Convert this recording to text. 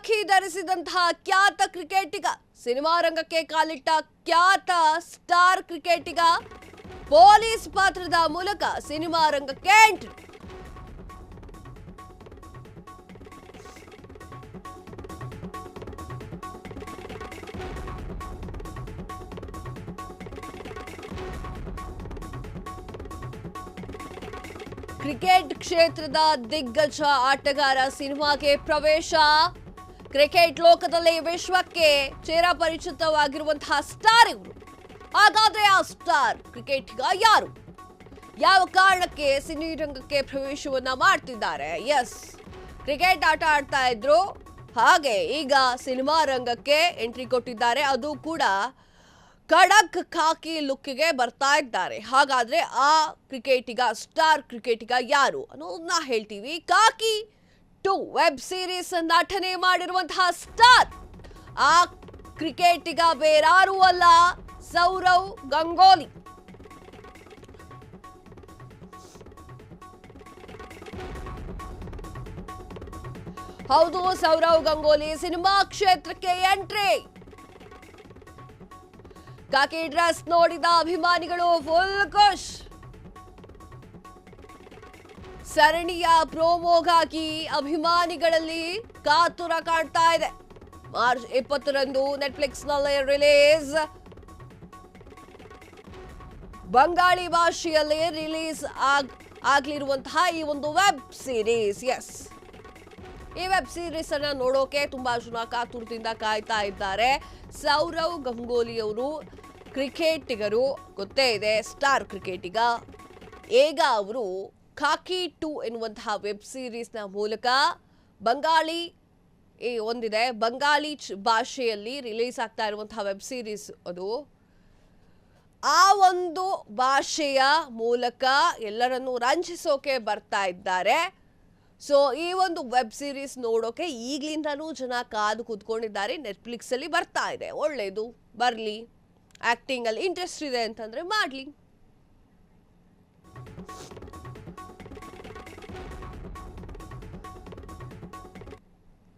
ಖಾಕಿ ಧರಿಸಿದಂತಹ ಖ್ಯಾತ ಕ್ರಿಕೆಟಿಗ, ಸಿನಿಮಾ ರಂಗಕ್ಕೆ ಕಾಲಿಟ್ಟ ಖ್ಯಾತ ಸ್ಟಾರ್ ಕ್ರಿಕೆಟಿಗ ಪೊಲೀಸ್ ಪಾತ್ರದ ಮೂಲಕ ಸಿನಿಮಾ ರಂಗಕ್ಕೆ ಎಂಟ್ರಿ. ಕ್ರಿಕೆಟ್ ಕ್ಷೇತ್ರದ ದಿಗ್ಗಜ ಆಟಗಾರ ಸಿನಿಮಾಗೆ ಪ್ರವೇಶ. ಕ್ರಿಕೆಟ್ ಲೋಕದಲ್ಲಿ ವಿಶ್ವಕ್ಕೆ ಚಿರಪರಿಚಿತವಾಗಿರುವಂತಹ ಸ್ಟಾರ್ ಇವರು. ಹಾಗಾದ್ರೆ ಆ ಸ್ಟಾರ್ ಕ್ರಿಕೆಟಿಗ ಯಾರು? ಯಾವ ಕಾರಣಕ್ಕೆ ಸಿನಿರಂಗಕ್ಕೆ ಪ್ರವೇಶವನ್ನ ಮಾಡ್ತಿದ್ದಾರೆ? ಎಸ್, ಕ್ರಿಕೆಟ್ ಆಟ ಆಡ್ತಾ ಇದ್ರು, ಹಾಗೆ ಈಗ ಸಿನಿಮಾ ರಂಗಕ್ಕೆ ಎಂಟ್ರಿ ಕೊಟ್ಟಿದ್ದಾರೆ. ಅದು ಕೂಡ ಖಡಕ್ ಖಾಕಿ ಲುಕ್ಗೆ ಬರ್ತಾ ಇದ್ದಾರೆ. ಹಾಗಾದ್ರೆ ಆ ಕ್ರಿಕೆಟಿಗ, ಸ್ಟಾರ್ ಕ್ರಿಕೆಟಿಗ ಯಾರು ಅನ್ನೋದನ್ನ ಹೇಳ್ತೀವಿ. ಖಾಕಿ 2 ವೆಬ್ ಸೀರೀಸ್ ನಟನೆ ಮಾಡಿರುವಂತಹ ಸ್ಟಾರ್ ಆ ಕ್ರಿಕೆಟಿಗ ಬೇರಾರೂ ಅಲ್ಲ, ಸೌರವ್ ಗಂಗೂಲಿ. ಹೌದು, ಸೌರವ್ ಗಂಗೂಲಿ ಸಿನಿಮಾ ಕ್ಷೇತ್ರಕ್ಕೆ ಎಂಟ್ರಿ. ಖಾಕಿ ಡ್ರೆಸ್ ನೋಡಿದ ಅಭಿಮಾನಿಗಳು ಫುಲ್ ಖುಷ್. ಸರಣಿಯ ಪ್ರೋಮೋಗಾಗಿ ಅಭಿಮಾನಿಗಳಲ್ಲಿ ಕಾತುರ ಕಾಣ್ತಾ ಇದೆ. ಮಾರ್ಚ್ 20ರಂದು ನೆಟ್ಫ್ಲಿಕ್ಸ್ನಲ್ಲಿ ರಿಲೀಸ್, ಬಂಗಾಳಿ ಭಾಷೆಯಲ್ಲಿ ರಿಲೀಸ್ ಆಗ್ಲಿರುವಂತಹ ಈ ಒಂದು ವೆಬ್ ಸೀರೀಸ್. ಎಸ್, ಈ ವೆಬ್ ಸೀರೀಸ್ ಅನ್ನ ನೋಡೋಕೆ ತುಂಬಾ ಜನ ಕಾತುರದಿಂದ ಕಾಯ್ತಾ ಇದ್ದಾರೆ. ಸೌರವ್ ಗಂಗೂಲಿ ಅವರು ಕ್ರಿಕೆಟಿಗರು, ಗೊತ್ತೇ ಇದೆ, ಸ್ಟಾರ್ ಕ್ರಿಕೆಟಿಗ. ಈಗ ಅವರು ಖಾಕಿ 2 ಎನ್ನುವಂತಹ ವೆಬ್ ಸೀರೀಸ್ನ ಮೂಲಕ ಬಂಗಾಳಿ ಒಂದಿದೆ, ಬಂಗಾಳಿ ಭಾಷೆಯಲ್ಲಿ ರಿಲೀಸ್ ಆಗ್ತಾ ಇರುವಂತಹ ವೆಬ್ ಸೀರೀಸ್ ಅದು. ಆ ಒಂದು ಭಾಷೆಯ ಮೂಲಕ ಎಲ್ಲರನ್ನೂ ರಂಜಿಸೋಕೆ ಬರ್ತಾ ಇದ್ದಾರೆ. ಸೊ ಈ ಒಂದು ವೆಬ್ ಸೀರೀಸ್ ನೋಡೋಕೆ ಈಗ್ಲಿಂದನೂ ಜನ ಕಾದು ಕೂತ್ಕೊಂಡಿದ್ದಾರೆ. ನೆಟ್ಫ್ಲಿಕ್ಸ್ ಅಲ್ಲಿ ಬರ್ತಾ ಇದೆ, ಒಳ್ಳೇದು, ಬರ್ಲಿ. ಆಕ್ಟಿಂಗ್ ಅಲ್ಲಿ ಇಂಟ್ರೆಸ್ಟ್ ಇದೆ ಅಂತಂದ್ರೆ ಮಾಡ್ಲಿ.